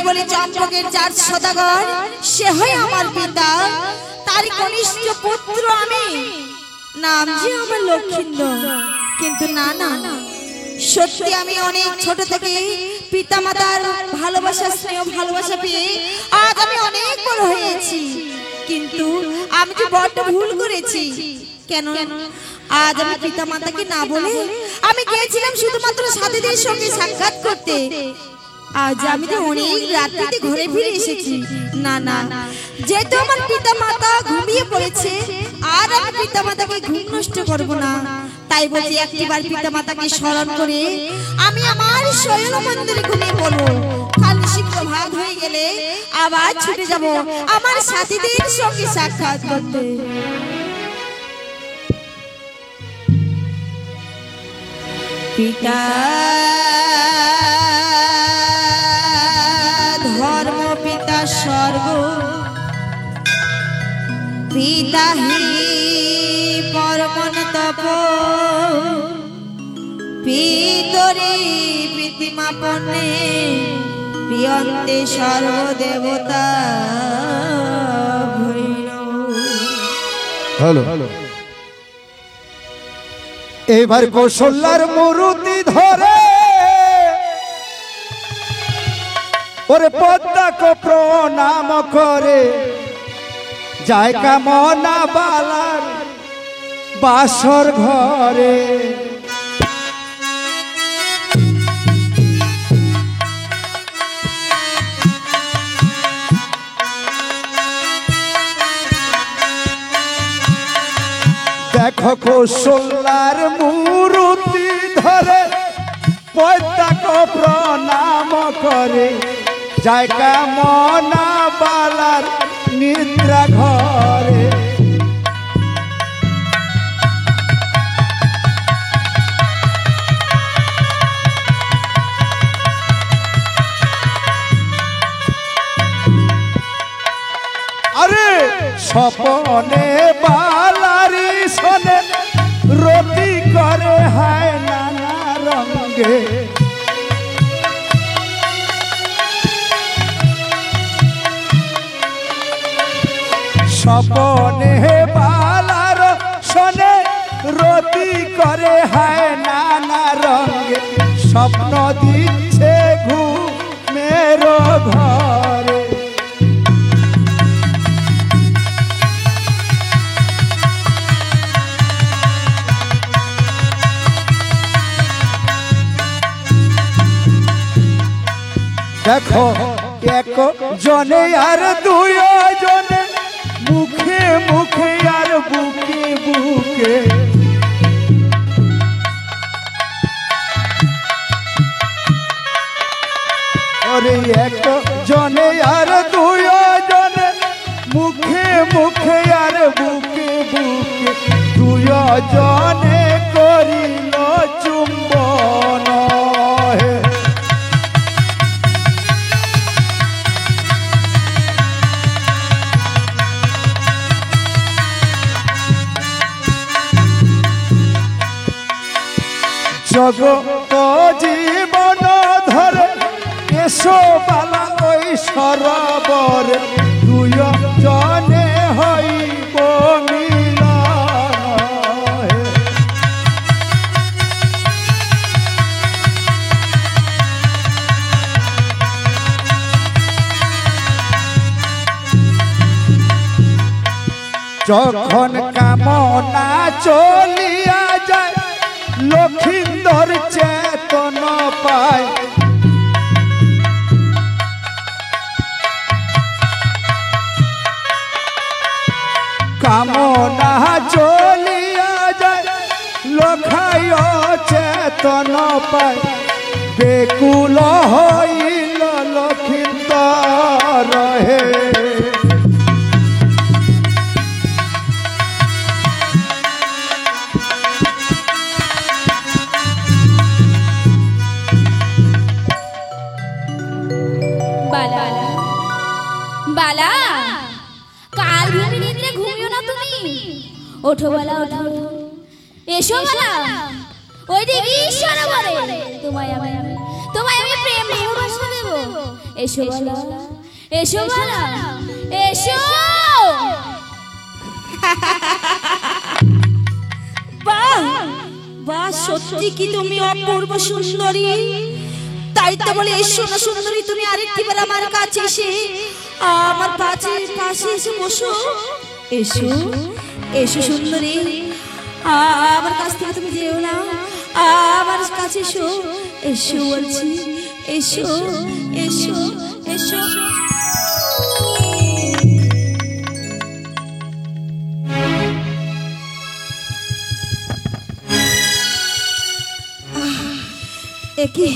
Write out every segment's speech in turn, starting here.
বলে চম্পকের চার সদাগর সে হয় আমার পিতা, তারই কনিষ্ঠ পুত্র আমি, নাম যে আমার লক্ষিন্দর। কিন্তু না না, সত্যি আমি অনেক ছোট থেকে পিতা মাতার ভালোবাসা, স্নেহ ভালোবাসা পেয়ে আজ আমি অনেক বড় হয়েছি। কিন্তু আমি যে বড় ভুল করেছি। কেন আজ আমি পিতা মাতাকে না বলে আমি গিয়েছিলাম শুধুমাত্র সাথীদের সঙ্গে সাক্ষাৎ করতে। আজ আমি তো অনেক রাত্রিতে ঘরে ফিরে এসেছি। না না, যেহেতু আমার পিতা মাতা ঘুমিয়ে পড়েছে আর আমি পিতা মাতাকে ঘুম নষ্ট করব না, তাই বলছি একটিবার পিতা মাতাকে স্মরণ করে আমি আমার শয়ন মন্দিরে ঘুমিয়ে পড়বো। কাল শীঘ্র ভাগ হয়ে গেলে আবার ছুটে যাব আমার সাথীদের সঙ্গে সাক্ষাৎ করতে। পিতা ধর্ম, পিতা স্বর্গ, পিতা হি পরমন তপ, পিতরি প্রীতিমাপনে প্রিয়ন্তে সর্বদেবতা ভৈরব। হ্যালো, এবার কৌশল্যার মূর্তি ধরে ওরে পদ্মাকে প্রণাম করে যায় কামনা বালার বাসর ঘরে। দেখো কৌশল্যার মূর্তি ধরে পদ্মাকে প্রণাম করে যায় কামনা বালার নিদ্রা ঘরে। আরে স্বপনে বালারি শোনে রতি করে হায় নানা রঙে। স্বপনে বালার শোনে রতি করে হায় নানা রঙে। স্বপ্ন দিচ্ছে ঘুমের ঘরে। দেখো এক জনে আর দুই জনে মুখে মুখে আর বুকে বুকে। ওরে এক জনে আর দুই জনে মুখে মুখে আর বুকে বুকে। দুই জনে করিল চুম্বন। জগত জীবন ধরে এসো বালা ওই সরোবর। দুই জনে হইব মিলন। যখন কামনা চলিয়া যায় লক্ষিন্দর চেতন পায়। কামনা চলিয়া যায় লখায় চেতন পায়। বেকুল হইল লক্ষিন্দর হে। বালা, কাল ঘুমিয়ে নিদ্রে ঘুমিও না তুমি। ওঠো বালা, ওঠো, এসো বালা। ওই দিকে ঈশ্বর বলে তোমায় আমি প্রেম ভালোবাসা দেব। এসো বালা, এসো বালা, এসো। বাহ বাহ, সত্যি কি তুমি অপূর্ব সুন্দরী। তাই তো বলে এসো না সুন্দরী, তুমি আরেকটিবার আমার কাছে এসে আমার পাশে এসে বসো। এসো এসো সুন্দরী, আমার কাছ থেকে তুমি যেও না, আমার কাছে এসো। এসো বলছি, এসো এসো এসো। একই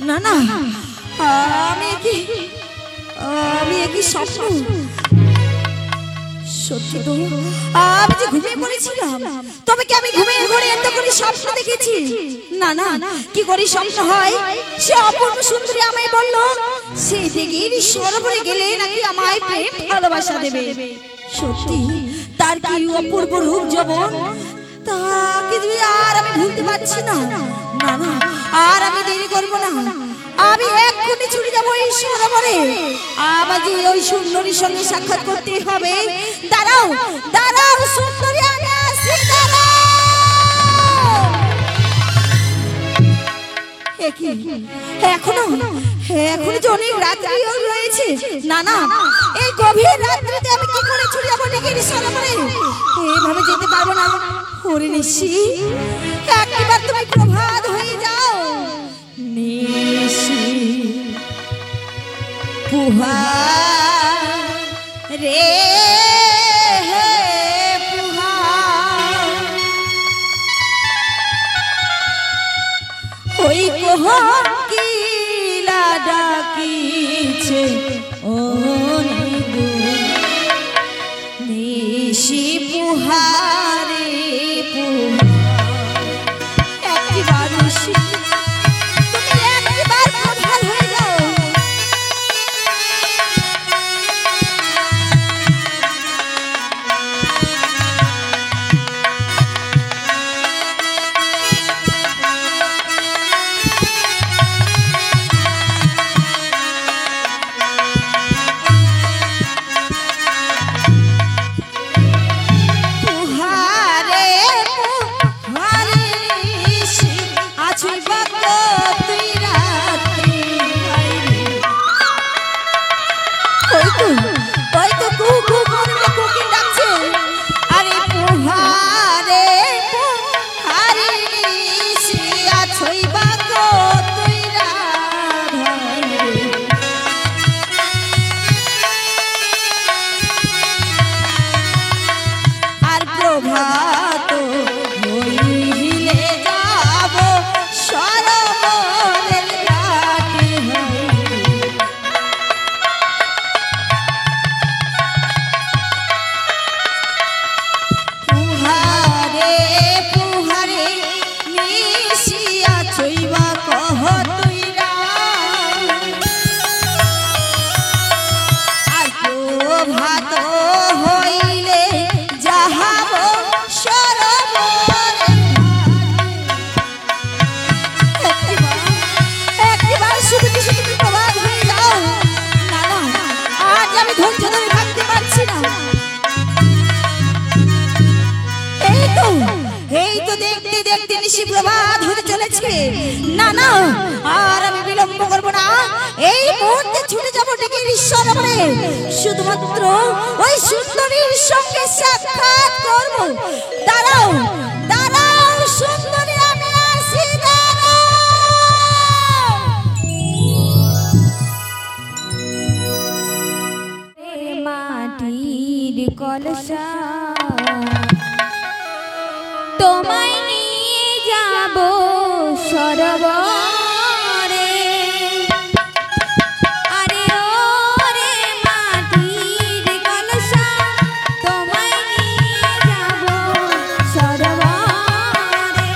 না না, আমি একই স্বপ্ন। সত্যি তো আমি যে ঘুমিয়ে পড়েছিলাম, তবে কি আমি ঘুমিয়ে ঘরে এত করে স্বপ্ন দেখেছি? না না, কি করে স্বপ্ন হয়? সে অপূর্ব সুন্দরী আমায় বলল সে দিগির সরোবরে গেলে নাকি আমায় প্রেম ভালোবাসা দেবে। সত্যি তার কি অপূর্ব রূপ যৌবন, তাকে আর আমি ভুলতে পারছি না। না না, আর আমি দেরি করব না, আমি এক্ষুনি ছুটে যাবো এই সরোবরে। আমাকে ওই সুন্দরীর সঙ্গে সাক্ষাৎ করতে হবে। দাঁড়াও দাঁড়াও সুন্দরী, আমি আসছি, দাঁড়াও। এখনো যে অনেক রাত্রি রয়েছে। না না, এই গভীর রাত্রিতে আমি কি করে ছুটে যাবো নাকি সরোবরে? এইভাবে যেতে পারবো না। ওরে নিশি, একবার তুমি প্রভাত হয়ে যাও। নিশি পুহার রে পুহার, ওই কোকিলা ডাকিছে ও নিশি পুহারে পুহার। একবার নিশি, তুমি একবার প্রভাত হয়ে যাও। প্রভাত হতে চলেছে। না না, আর আমি বিলম্ব করব না, এই মুহূর্তে ছুটে যাব ডিগির সরোবরে। শুধুমাত্র ওই সুন্দরীর সঙ্গে সাক্ষাৎ করব। দাঁড়াও দাঁড়াও সুন্দরী, আমি আসি, দাঁড়াও। মাটির কলসা তোমায় নিয়ে যাব সরোবরে। আরে ওরে মাটির কলসা তোমায় নিয়ে যাব সরোবরে।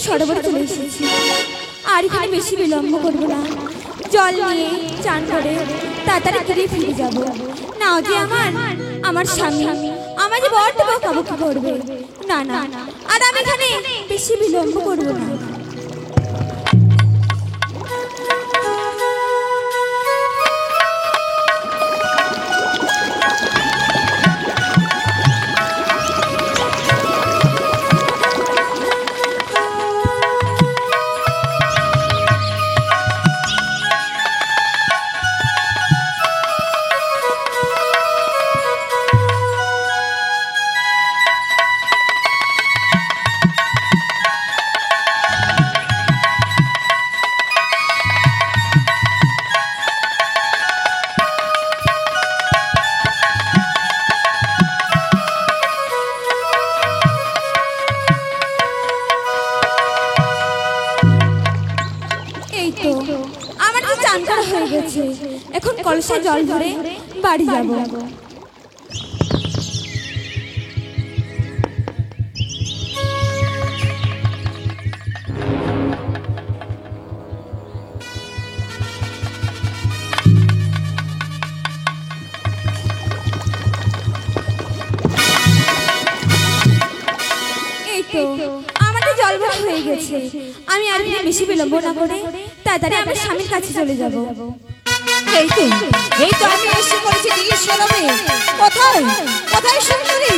সরোবরে চলে এসেছি। আর এখানে বেশি বিলম্ব করবো না, জল নিয়ে চান করে তাড়াতাড়ি ফিরে যাব। না যে আমার স্বামী আমার যে বড্ড বকাবকি করবে। না না, আর আমি এখানে বেশি বিলম্ব করবো না। এখন কলসে জল ধরে বাড়ি যাব। এই তো আমাদের জল ভরা হয়ে গেছে। আমি আর বেশি বিলম্ব না করে তাড়াতাড়ি আমার স্বামীর কাছে চলে যাব। এই তো আমি এসে পড়েছি দিঘির সরবে। কোথায় কোথায় সুন্দরী?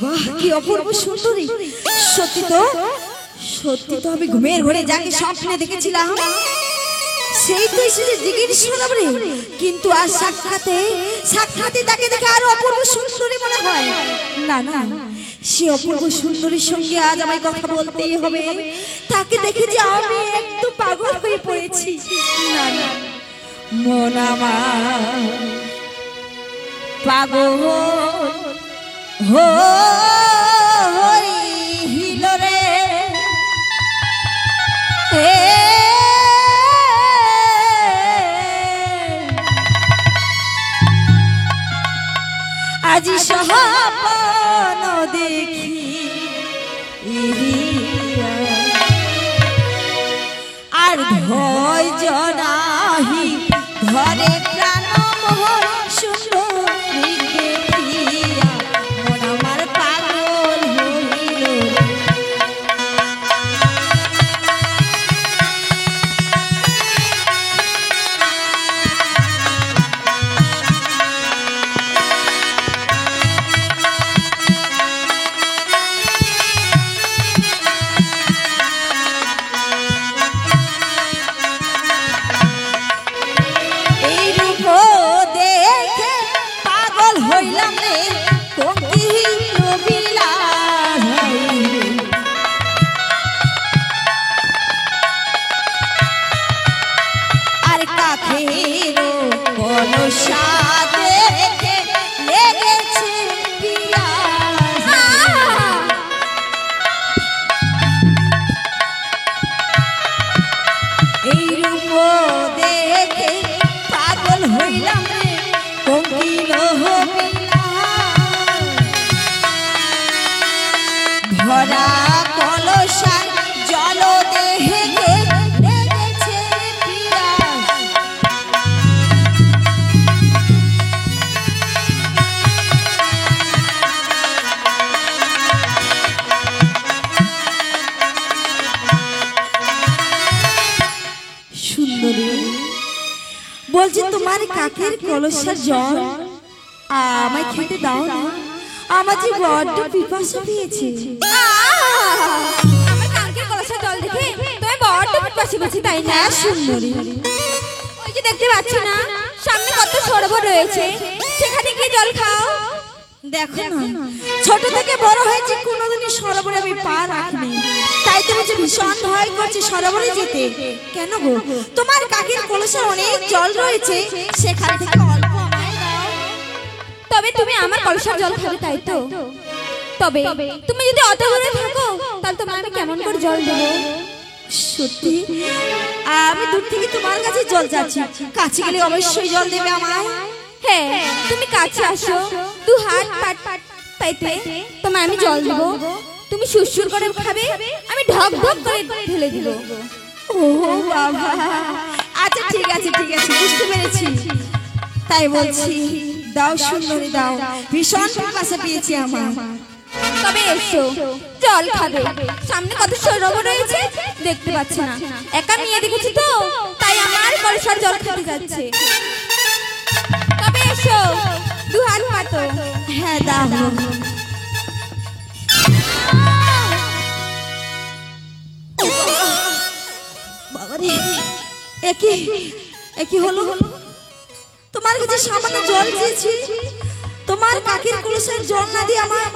বাহ, কি অপূর্ব সুন্দরী! সত্যি তো আমি ঘুমের ঘরে যাকে স্বপ্নে দেখেছিলাম সেই তো এসেছে দিঘির সরোবরে। কিন্তু আর সাক্ষাতে তাকে দেখে আরো অপূর্ব সুন্দরী মনে হয়। না না, সে অপূর্ব সুন্দরীর সঙ্গে আজ আমায় কথা বলতেই হবে। তাকে দেখে যে আমি একটু পাগল হয়ে পড়েছি। না না, মন আমার পাগল হইল রে। আজি সহপন দেখি আর ভয় জনাহি ধরে প্রাণ মোহন সুন্দরীকে প্রিয়া মন আমার পাগল হইল। ভরা কলসার জল দেহে লেগেছে পিয়াস। সুন্দরী বলছি, তোমার কাকের কলসার জল আমায় খেতে দাও না, আমার যে বড্ড পিপাসা পেয়েছে। আমার কাকের কলসার জল দেখে তুমি বড্ড পিপাসা পেয়েছি, তাই না? সুন্দরী, ওই যে দেখতে পাচ্ছি না সামনে কত সরোবর রয়েছে, সেখানে গিয়ে জল খাও। দেখো না, ছোট থেকে বড় হয়েছে কোনোদিনই সরোবরে আমি পা রাখিনি, তাই তো বুঝি ভীষণ ভয় করছে সরোবরে যেতে। কেন গো, তোমার কাকের কলসে অনেক জল রয়েছে, সেখান থেকে অল্প আমায় দাও। তবে তুমি আমার কলসার জল খাবে, তাই তো? তবে তুমি যদি অত দূরে থাকো তাহলে তোমার আমি কেমন করে জল দেবো? সত্যি আমি দূর থেকে তোমার কাছে জল চাচ্ছি, কাছে গেলে অবশ্যই জল দেবে আমায়। হ্যাঁ, তুমি কাছে আসো, দু হাত পাইতে তোমায় আমি জল দেব। তুমি সুরসুর করে খাবে, আমি ঢক ঢক করে ঢেলে দিব। ও বাবা, আচ্ছা ঠিক আছে ঠিক আছে, বুঝতে পেরেছি। তাই বলছি, দাও সুন্দরী দাও, ভীষণ পিপাসা পেয়েছি আমার। তবে এসো, জল খাবে। সামনে কত সরোবর রয়েছে দেখতে পাচ্ছ না? একা মেয়ে দেখেছি তো, তাই আমার কলসার জল খেতে যাচ্ছে। তবে এসো, দু হাত পাতো। হ্যাঁ দাও। বাবারে, একই হলো। তোমার কাছে সামান্য জল চেয়েছি, তোমার কাকির কলসের জল না দিয়ে আমার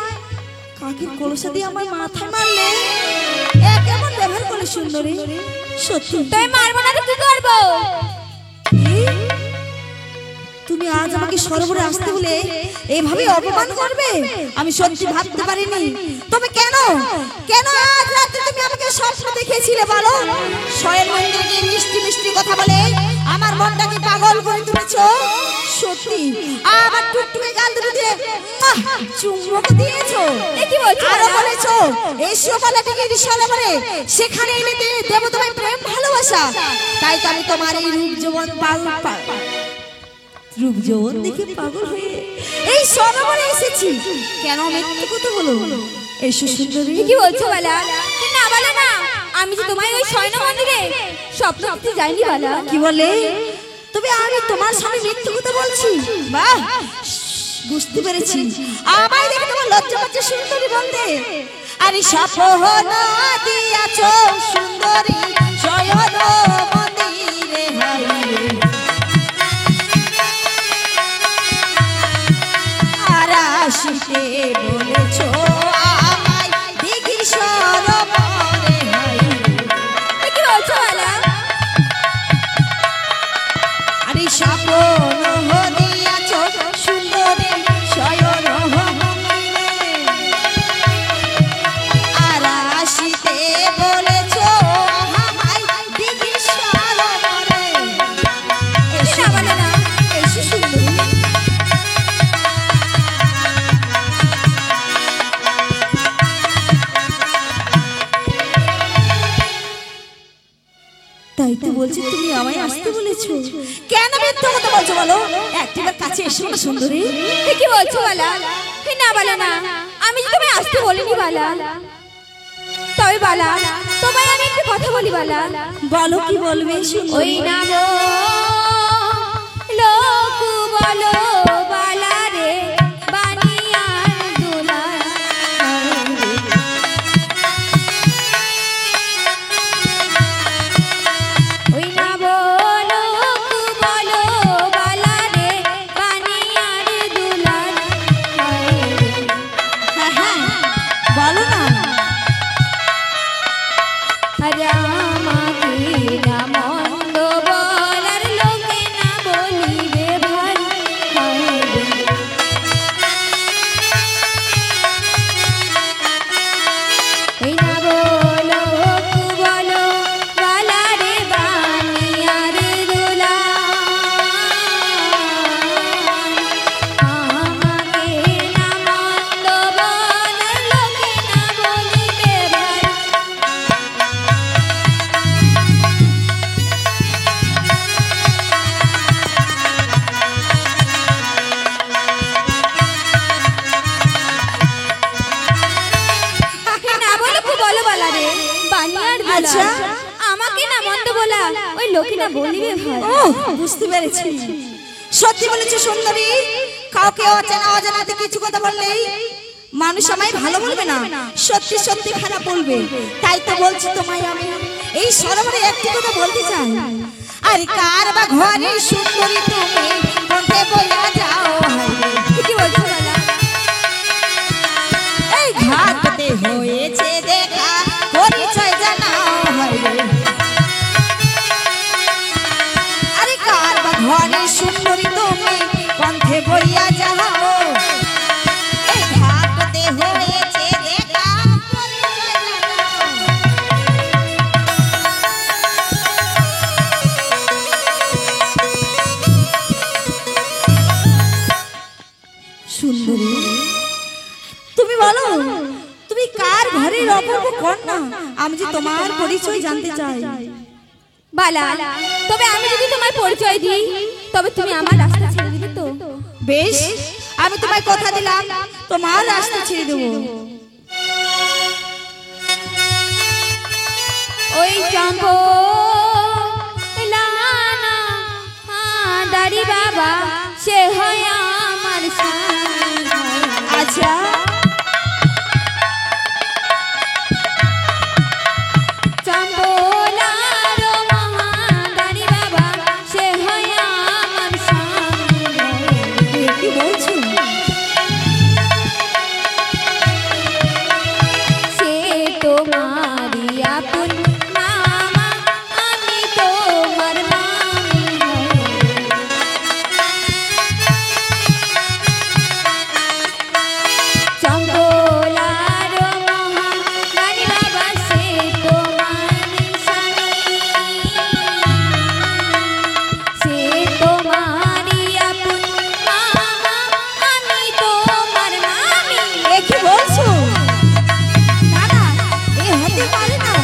কাকির কলসা দিয়ে আমার মাথায় মারলে। এ কেমন ব্যবহার করে সুন্দরী? সত্যি তাই মারবো না তো কি করবো? তুমি আজ আমাকে সরোবরে আসতে হলে এইভাবে অপমান করবে? আমি সত্যি ভাবতে পারিনি। তবে কেন কেন আজ রাতে তুমি আমাকে স্বপ্ন দেখিয়েছিলে বলো? শয়ের মন্দিরে গিয়ে মিষ্টি মিষ্টি কথা বলে আমার মনটাকে পাগল করে তুলেছো। সত্যি আবার টুকটুকে গাল দুটো দিয়ে চুম্বক দিয়েছো। এ কি বলছো? আরো বলেছো এই সকালটাকে সরোবরে, সেখানে এনে দেব তোমায় প্রেম ভালোবাসা। তাই তো আমি তোমার এই রূপ যৌবন রূপ যৌবন দেখে পাগল হয়ে এই সরোবরে এসেছি। কেন মিথ্যে কথা বলো? এসো সুন্দরী। কি বলছো বালা? না বালা না, আমি যে তোমায় ওই শয়ন মন্দিরে স্বপ্ন দেখতে যাইনি বালা। কি বলে? তবে আমি তোমার সামনে মিথ্যে কথা বলছি? বাহ, বুঝতে পেরেছি। আমায় দেখে তোমার লজ্জা পাচ্ছে সুন্দরী বলতে। আরে স্বপ্ন দিয়াছো সুন্দরী শয়ন মন্দিরে, আরাশিতে বলেছো আমায় দেখি সরোবরে। কি বলছো বালা? আরে স্বপ্ন দিয়াছো সুন্দরী শয়ন মন্দিরে, আরাশিতে বলেছো আমায় দেখি সরোবরে। না বালা না, এসো সুন্দরী। তাই তো বলছি, তুমি আমায় আসতে বলেছো। কেন মিথ্যা কথা বলছো বলো? একবার কাছে এসো না সুন্দরী। কি বলছো বালা? না বালা না, আমি যে তোমায় আসতে বলিনি বালা। তবে বালা, তোমায় আমি একটা কথা বলি বালা। বলো, কি বলবে সুন্দরী? ওই না গো লোক বলো বালা রে, বানিয়ার দোলা। ওই না বলো বলো বালা রে, বানিয়ার দোলা। হ্যাঁ হ্যাঁ, বলো না। আরে আমাকে না মন্দ বলার লোকে না বলিবে ভাই। ওই না বলো বলো বালা রে, বানিয়ার দোলা। আমাকে না মন্দ বলার লোকে না বলিবে ভাই। না বলো খুব বলো বালা রে, বানিয়ার দোলা। আচ্ছা। আমাকে না মন্দ বলা ওই লোকে না বলিবে ভাই। ও, বুঝতে পেরেছি। সত্যি বলেছো সুন্দরী। কাউকে অচেনা অজানাতে কিছু কথা বললেই মানুষ আমায় ভালো বলবে না, সত্যি সত্যি খারাপ বলবে। তাই তো বলছি তোমায় আমি এই সরোবরে একটি কথা বলতে চাই। আরে কার বা ঘরে সুন্দরী তুমি কোথায় বইয়া যাও? কি বলছো বালা? এই ঘাটতে হয়েছে দেখা, পরিচয় জানাও হয়। আরে কার বা ঘরে সুন্দরী তুমি পন্থে বইয়া যাও? এই ঘাটতে হয়েছে দেখা, পরিচয় জানাও। অপূর্ব কন্যা, আমি যে তোমার পরিচয় জানতে চাই। বালা, তবে আমি যদি তোমার পরিচয় দিই তবে তুমি আমার রাস্তা ছেড়ে দিবে তো? বেশ, আমি তোমায় কথা দিলাম তোমার রাস্তা ছেড়ে দেবো। ওই চম্পো লানা দাড়ি বাবা সে হয় আমার স্বামী। আচ্ছা, চম্পলার মহাদাড়ি বাবা সে হয় আমার স্বামী। কি বলছো? সে তোমারই আপন মামা, আমি তোমার মামি হই। চম্পলার মহাদাড়ি বাবা সে তোমারই স্বামী, সে তোমারই আপন মামা, আমি তোমার মামি। এ কি বলছো? না না, এ হতে পারে না।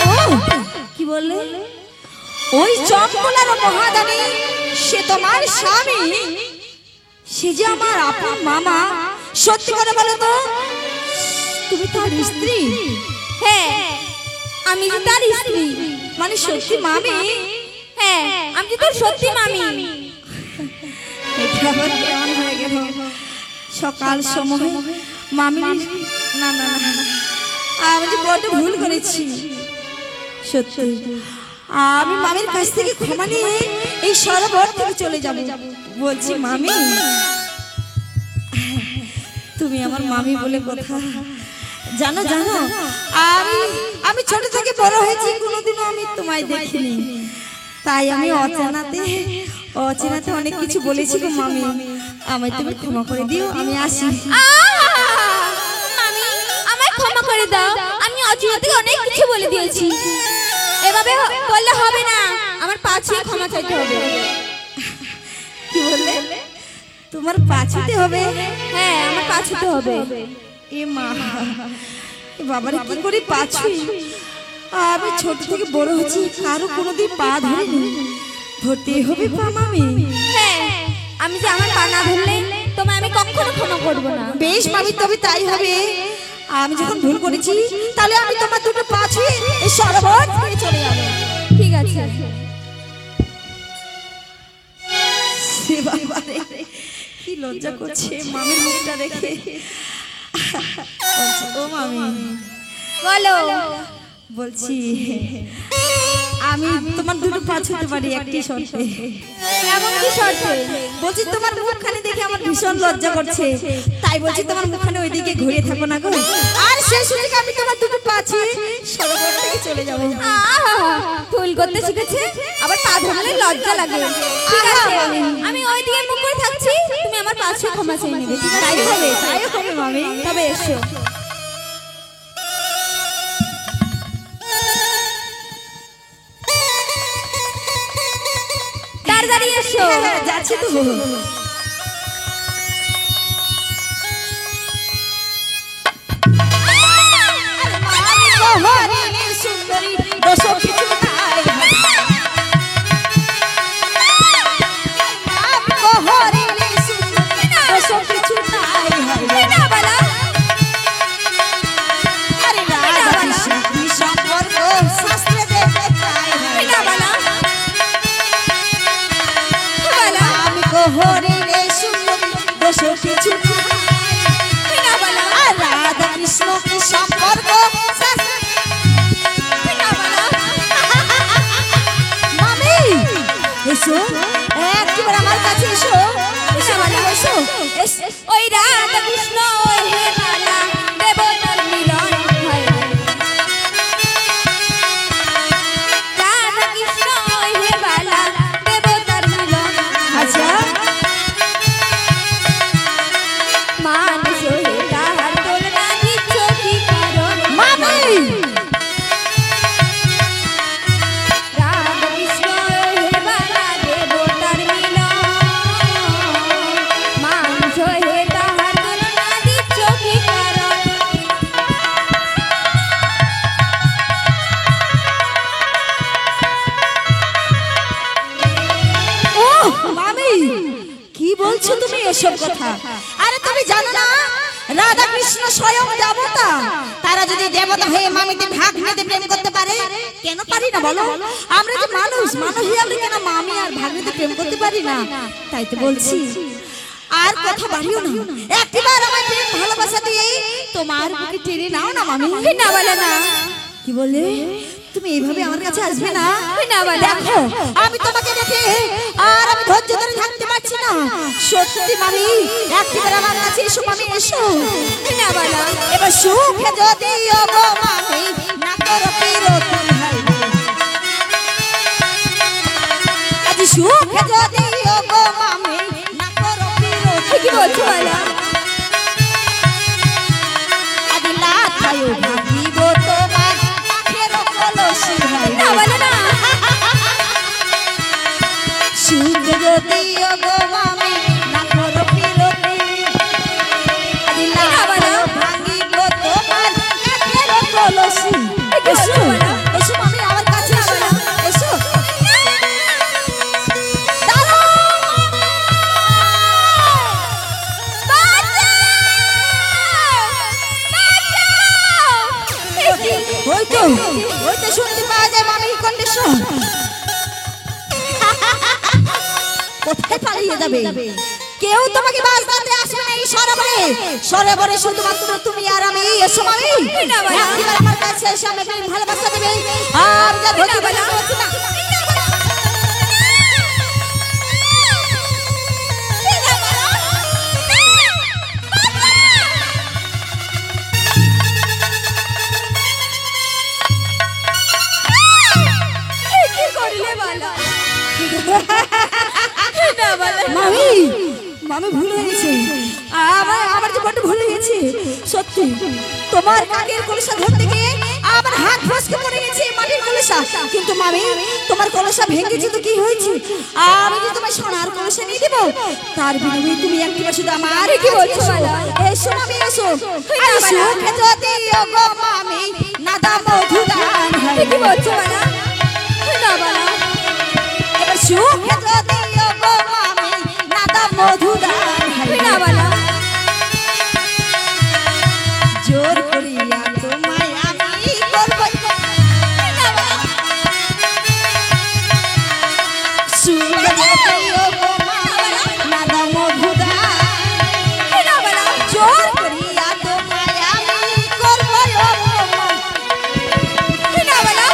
ও, কি বললে? ওই চম্পলার মহাদানী সে তোমার স্বামী, সে যে আমার আপন মামা। সত্যি করে বলো তো, তুমি তার স্ত্রী? হ্যাঁ, আমি যে তার স্ত্রী। মানে সত্যি মামি? হ্যাঁ, আমি যে তোর সত্যি মামি। এটা আবার কেমন হয়ে গেল? সকাল সময় মামি, না না না, আমি যে বড় ভুল করেছি। সত্যি আমি মামির কাছ থেকে ক্ষমা নিয়ে এই সরোবর থেকে চলে যাব। বলছি মামি, তুমি আমার মামি বলে কথা। জানো জানো, আমি আমি ছোট থেকে বড় হয়েছি, কোনোদিনও আমি তোমায় দেখিনি। তাই আমি অচেনাতে অনেক কিছু বলেছি গো মামি। আমায় তুমি ক্ষমা করে দিও, আমি আসি। মামি, আমায় ক্ষমা করে দাও, আমি অচিনাতে অনেক কিছু বলে দিয়েছি। এভাবে বললে হবে না, আমার পা ছুঁয়ে ক্ষমা চাইতে হবে। কি বললে? তোমার পা ছুঁতে হবে? হ্যাঁ, আমার পা ছুঁতে হবে। এ মা, এ বাবারে কি করে পা ছুঁই? আমি ছোট থেকে বড় হচ্ছি, কারো কোনোদিন পা ধরিনি। ধরতে হবে পা মামি। হ্যাঁ, আমি যে আমার পা না ধরলে তোমায় আমি কখনো ক্ষমা করব না। বেশ মামি, তবে তাই হবে। আমি যখন ভুল করেছি, তাহলে আমি তোমার দুটো পা ছুঁয়ে এই সরোবর থেকে চলে যাবো। ঠিক আছে। সে বাবারে, কি লজ্জা করছে মামির মুখটা দেখে। বলছি, ও মামি, বলো। বলছি আমি তোমার দুটো পা ছুঁতে পারি একটি শর্তে। এমন কি শর্তে? বলছি তোমার মুখখানে দেখে আমার ভীষণ লজ্জা করছে, তাই বলছি তোমার মুখখানে ওইদিকে ঘুরে থাকো না গো। আর শেষ থেকে আমি তোমার দুটো পা ছুঁয়ে সরোবর থেকে চলে যাবো। ফুল করতে শিখেছে, আবার পা ধরলে লজ্জা লাগে। ঠিক আছে, আমি ওইদিকে মুখ করে থাকছি, তুমি আমার পা ছুঁয়ে ক্ষমা চেয়ে নেবে। ঠিক আছে? তাই হবে, তাই হবে মামি। তবে এসো। তাড়াতাড়ি এসো। হ্যাঁ, যাচ্ছি তো। সুন্দরী দোষ কিছু নাই, দোষ কিছু নাই। না বালা, আরে রাধি সম্পর্ক শাস্ত্রে দেখে চাই। না বালা, বালা। আমি কোহরে ওসব কথা? আরে তুমি জানো না রাধা কৃষ্ণ স্বয়ং দেবতা, তারা যদি দেবতা হয়ে মামিতে ভাগ নিতে প্রেম করতে পারে, কেন পারি না বলো? আমরা যে মানুষ, মানুষ হয়ে আমরা কেন মামি আর ভাগ্নিতে প্রেম করতে পারি না? তাই তো বলছি আর কথা বাড়িও না, একবার আমার প্রেম ভালোবাসা দিয়ে তোমার বুকে টেনে নাও না মামি। না বলে না, কি বলে তুমি এইভাবে আমার কাছে আসবে না? না বলে। দেখো আমি তোমাকে দেখে আর আমি ধৈর্য ধরে থাকতে পারছি না, সত্যি মামি একবার আমার কাছে এসো মামি, এসো। না বলে। এবার সুখে যদি গো মামি না করো বিরতি ভাই, আজ সুখে যদি গো মামি না করো বিরতি, কি বলছো বলো? আজ লাথায়ো ভাবিব তোমার আখের কলসি ভাই। না বলে না। সুখে যদি গো মামি না করো বিরতি, আজ লাথায়ো ভাবিব তোমার আখের কলসি। এসো এসো মামি আমার কাছে এসো, এসো। ওই তো শুনতে পাওয়া যায় মামির কন্ডিশন। কোথায় পালিয়ে যাবে? কেউ তোমাকে বাঁচাতে আসবে না এই সরোবরে, সরোবরে শুধুমাত্র তুমি আর আমি। এসো মামি একবার আমার কাছে এসে আমাকে ভালোবাসা দেবে, আর যা ধরে বলে বলছি না। কি করলে বলো? না বলে। মামি মামি ভুল হয়েছে, আমার যে বড় ভুল হয়েছে সত্যি। তোমার কাকের কলসা ধরতে গিয়ে আমার হাত ফসকে পড়ে গেছে মাটির কলসা, কিন্তু মামি তোমার কলসা ভেঙেছে তো কি হয়েছে? আমি যে তোমার সোনার কলসা নিয়ে দেব, তার বিনিময়ে তুমি একবার শুধু আমার কি বলছো বলো? এসো মামি এসো। আরে সুখে যদি গো মামি না দাম মধুদান হয়, কি বলছো বলো? না বলো। এবার সুখে যদি গো মামি না দাম মধুদান হয়, না বলো। জোর করিয়া তোমায় আমি করব, সুখে যদি গো মামি না দাম মধুদান, না বলো। জোর করিয়া তোমায় আমি করব অপমান। না বলো।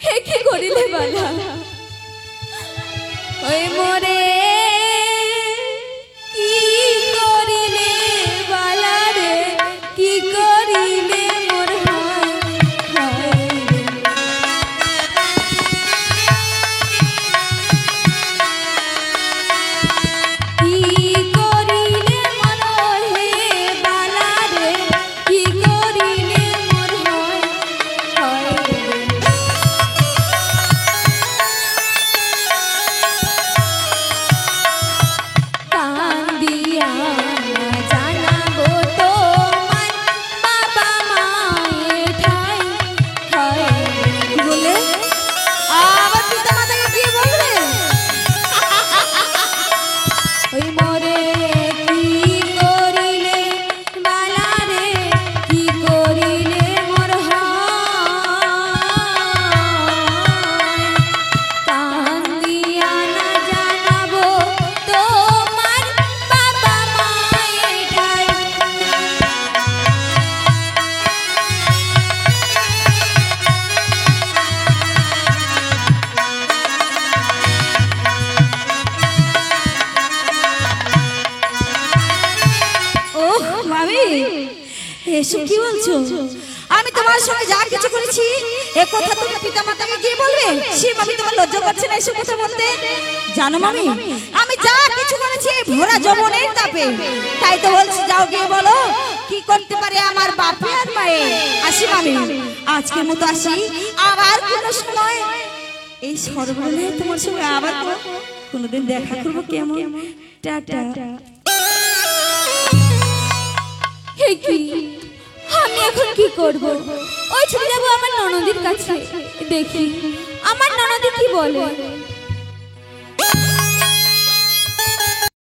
হে কি করিলে বালা? ওই মোরে কি করিলে বালা রে, কি করিলে মোর হায় হায় রে। কি করিলে মোর হে বালা রে, কি করিলে মোর হায় হায় রে। কান্দিয়া জানাবো তোমার বাবা মায়ের ঠাই হয় কি বললে? আবার পিতা মাতাকে কি বলবে? ওই মোরে কি করিলে বালা রে, কি করিলে মোর হয়। কান্দিয়া না জানাবো তোমার বাবা মায়ের ঠাই। ওহ মামি এসব কি বলছো? আমি তোমার সঙ্গে যা কিছু করেছি এ কথা তুমি পিতা মাতাকে গিয়ে বলবে? সে মামি তোমার লজ্জা করছে না এসব কথা বলতে? জানো মামি আমি যা কিছু করেছি এই ভরা যৌবনের তাপে, তাই তো বলছি যাও গিয়ে বলো কি করতে পারে আমার বাপে আর মায়ে। আসি মামি, আজকের মতো আসি, আবার কোনো সময় এই সর্বনে তোমার সঙ্গে আবার কোনোদিন দেখা করবো কেমন। টাটা। হে কি, আমি এখন কি করব? ওই ছুটে যাবো আমার ননদির কাছে, দেখি আমার ননদি কি বলে।